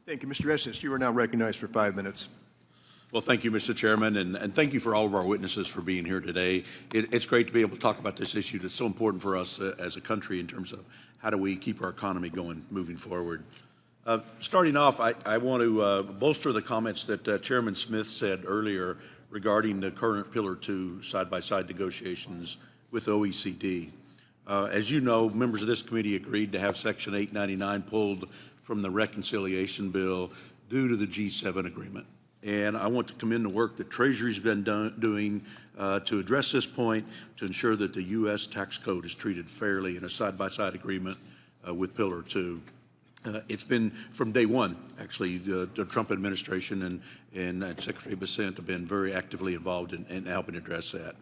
Thank you. Mr. Estes, you are now recognized for 5 minutes. Well, thank you, Mr. Chairman, and thank you for all of our witnesses for being here today. It's great to be able to talk about this issue that's so important for us as a country in terms of how do we keep our economy going, moving forward. Starting off, I want to bolster the comments that Chairman Smith said earlier regarding the current Pillar 2 side-by-side negotiations with OECD. As you know, members of this committee agreed to have Section 899 pulled from the reconciliation bill due to the G7 agreement. And I want to commend the work that Treasury's been doing to address this point, to ensure that the U.S. tax code is treated fairly in a side-by-side agreement with Pillar 2. It's been from day one, actually, the Trump administration and Secretary Bessent have been very actively involved in helping address that.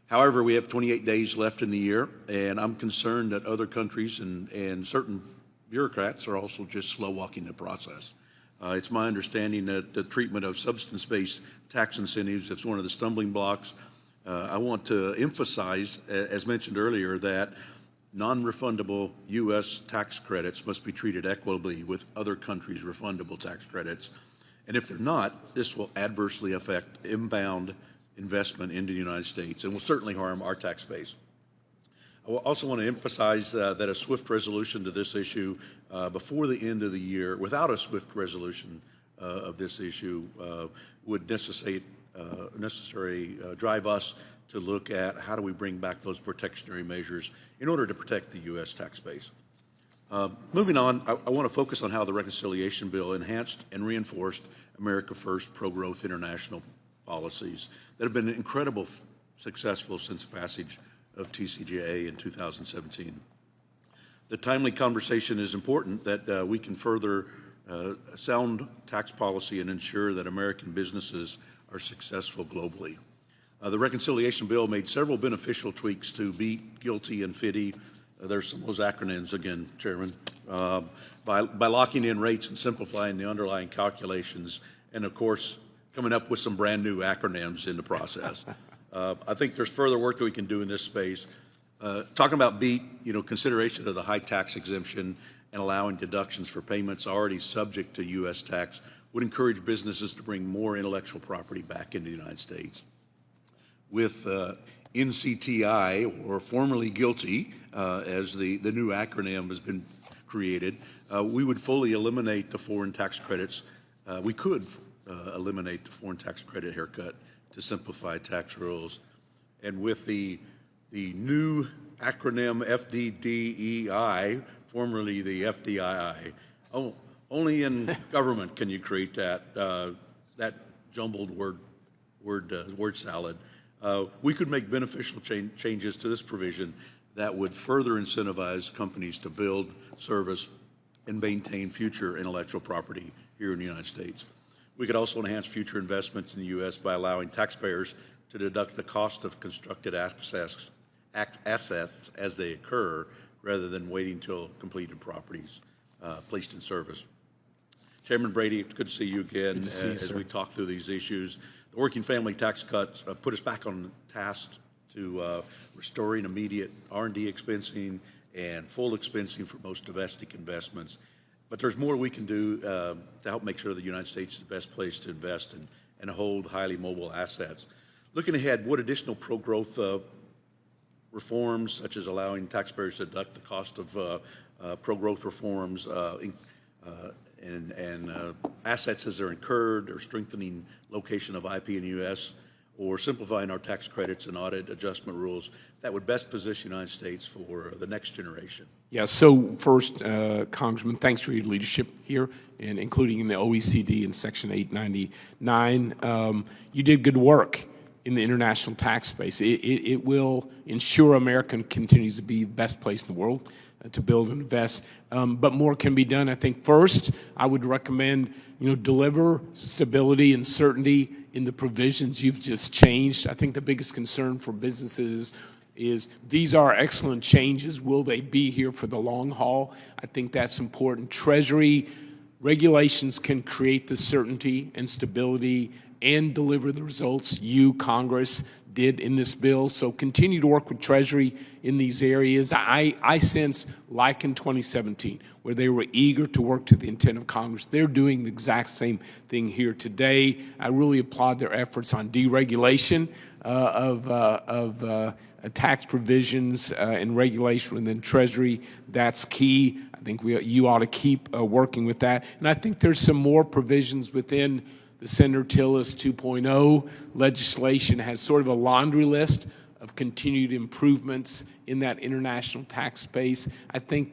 However, we have 28 days left in the year, and I'm concerned that other countries and certain bureaucrats are also just slow-walking the process. It's my understanding that the treatment of substance-based tax incentives is one of the stumbling blocks. I want to emphasize, as mentioned earlier, that non-refundable U.S. tax credits must be treated equitably with other countries' refundable tax credits. And if they're not, this will adversely affect inbound investment into the United States and will certainly harm our tax base. I also want to emphasize that a swift resolution to this issue before the end of the year, without a swift resolution of this issue, would necessarily drive us to look at how do we bring back those protectionary measures in order to protect the U.S. tax base. Moving on, I want to focus on how the reconciliation bill enhanced and reinforced America First pro-growth international policies that have been incredibly successful since the passage of TCJA in 2017. The timely conversation is important that we can further sound tax policy and ensure that American businesses are successful globally. The reconciliation bill made several beneficial tweaks to BEAT, GILTI, and FDII. There's some of those acronyms again, Chairman. By locking in rates and simplifying the underlying calculations, and of course, coming up with some brand new acronyms in the process. I think there's further work that we can do in this space. Talking about BEAT, consideration of the high tax exemption and allowing deductions for payments already subject to U.S. tax would encourage businesses to bring more intellectual property back into the United States. With NCTI, or formerly GILTI, as the new acronym has been created, we would fully eliminate the foreign tax credits. We could eliminate the foreign tax credit haircut to simplify tax rules. And with the new acronym FDDEI, formerly the FDII, only in government can you create that jumbled word salad. We could make beneficial changes to this provision that would further incentivize companies to build, service, and maintain future intellectual property here in the United States. We could also enhance future investments in the U.S. by allowing taxpayers to deduct the cost of constructed assets as they occur, rather than waiting until completed properties placed in service. Chairman Brady, it's good to see you again as we talk through these issues. The working family tax cuts put us back on task to restoring immediate R&D expensing and full expensing for most domestic investments. But there's more we can do to help make sure the United States is the best place to invest and hold highly mobile assets. Looking ahead, what additional pro-growth reforms, such as allowing taxpayers to deduct the cost of pro-growth reforms and assets as they're incurred, or strengthening location of IP in the U.S., or simplifying our tax credits and audit adjustment rules that would best position the United States for the next generation? Yeah, so first, Congressman, thanks for your leadership here, and including in the OECD in Section 899. You did good work in the international tax space. It will ensure America continues to be the best place in the world to build and invest. But more can be done. I think first, I would recommend, deliver stability and certainty in the provisions you've just changed. I think the biggest concern for businesses is these are excellent changes. Will they be here for the long haul? I think that's important. Treasury regulations can create the certainty and stability and deliver the results you, Congress, did in this bill. So continue to work with Treasury in these areas. I sense, like in 2017, where they were eager to work to the intent of Congress, they're doing the exact same thing here today. I really applaud their efforts on deregulation of tax provisions and regulation within Treasury. That's key. I think you ought to keep working with that. And I think there's some more provisions within the Senator Tillis 2.0 legislation has sort of a laundry list of continued improvements in that international tax space. I think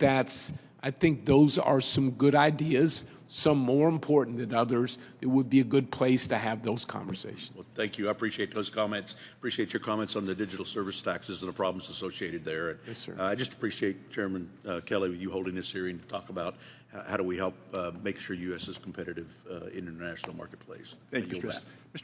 those are some good ideas, some more important than others. It would be a good place to have those conversations. Well, thank you. I appreciate those comments. Appreciate your comments on the digital service taxes and the problems associated there. And, yes, sir. I just appreciate Chairman Kelly with you holding this hearing to talk about how do we help make sure U.S. is competitive in the international marketplace. Thank you, Mr. Yield President. back. Mr.